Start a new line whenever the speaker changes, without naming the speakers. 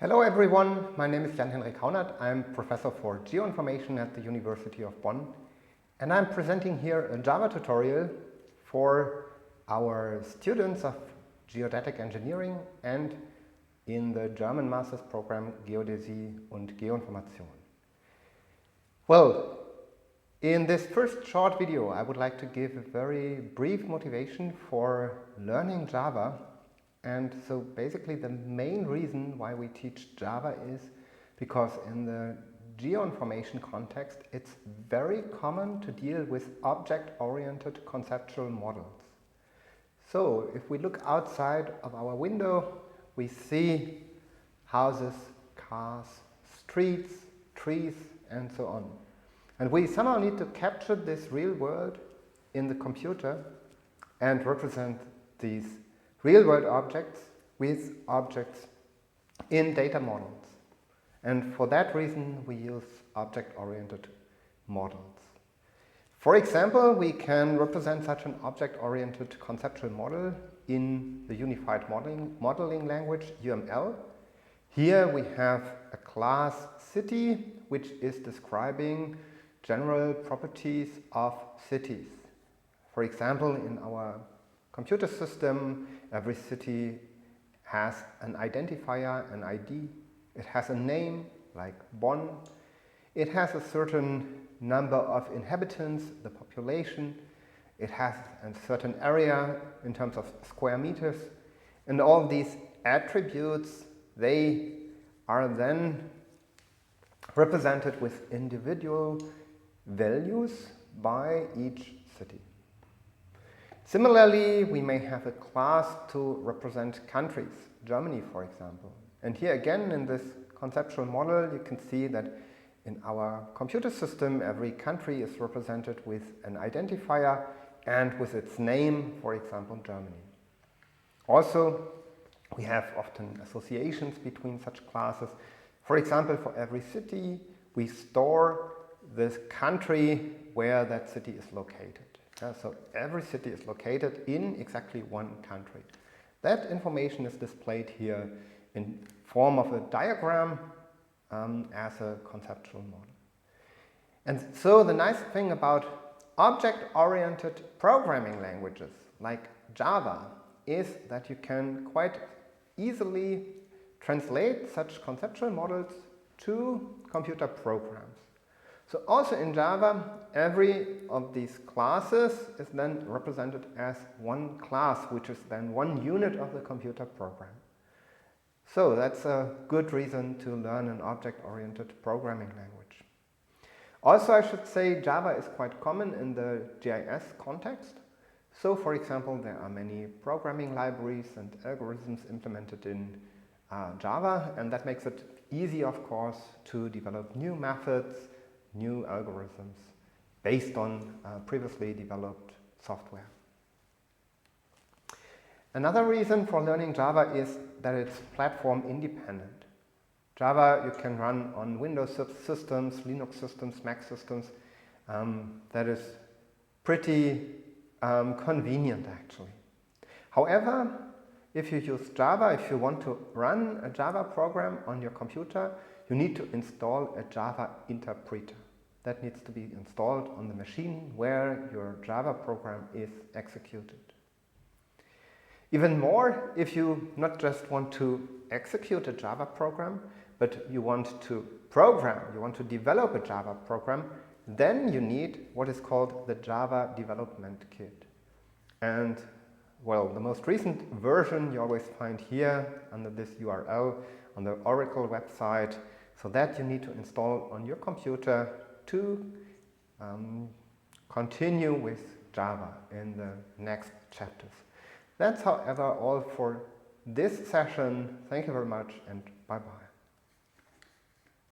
Hello everyone, my name is Jan-Henrik Haunert. I'm professor for geoinformation at the University of Bonn, and I'm presenting here a Java tutorial for our students of geodetic engineering and in the German master's program Geodäsie und Geoinformation. Well, in this first short video I would like to give a very brief motivation for learning Java. And so basically the main reason why we teach Java is because in the geoinformation context it's very common to deal with object-oriented conceptual models. So if we look outside of our window, we see houses, cars, streets, trees, and so on. And we somehow need to capture this real world in the computer and represent these real-world objects with objects in data models. And for that reason, we use object-oriented models. For example, we can represent such an object-oriented conceptual model in the Unified Modeling Language, UML. Here we have a class city, which is describing general properties of cities. For example, in our computer system, every city has an identifier, an ID. It has a name, like Bonn. It has a certain number of inhabitants, the population. It has a certain area in terms of square meters. And all these attributes, they are then represented with individual values by each city. Similarly, we may have a class to represent countries, Germany for example. And here again in this conceptual model you can see that in our computer system every country is represented with an identifier and with its name, for example Germany. Also, we have often associations between such classes. For example, for every city we store this country where that city is located. So every city is located in exactly one country. That information is displayed here in form of a diagram as a conceptual model. And so the nice thing about object-oriented programming languages like Java is that you can quite easily translate such conceptual models to computer programs. So also in Java, every of these classes is then represented as one class, which is then one unit of the computer program. So that's a good reason to learn an object-oriented programming language. Also, I should say Java is quite common in the GIS context. So for example, there are many programming libraries and algorithms implemented in Java, and that makes it easy, of course, to develop new methods, new algorithms based on previously developed software. Another reason for learning Java is that it's platform independent. Java you can run on Windows systems, Linux systems, Mac systems. That is pretty convenient actually. However, if you use Java, if you want to run a Java program on your computer, you need to install a Java interpreter. That needs to be installed on the machine where your Java program is executed. Even more, if you not just want to execute a Java program, but you want to program, you want to develop a Java program, then you need what is called the Java Development Kit. And well, the most recent version you always find here under this URL on the Oracle website, so that you need to install on your computer to continue with Java in the next chapters. That's however all for this session. Thank you very much and bye-bye.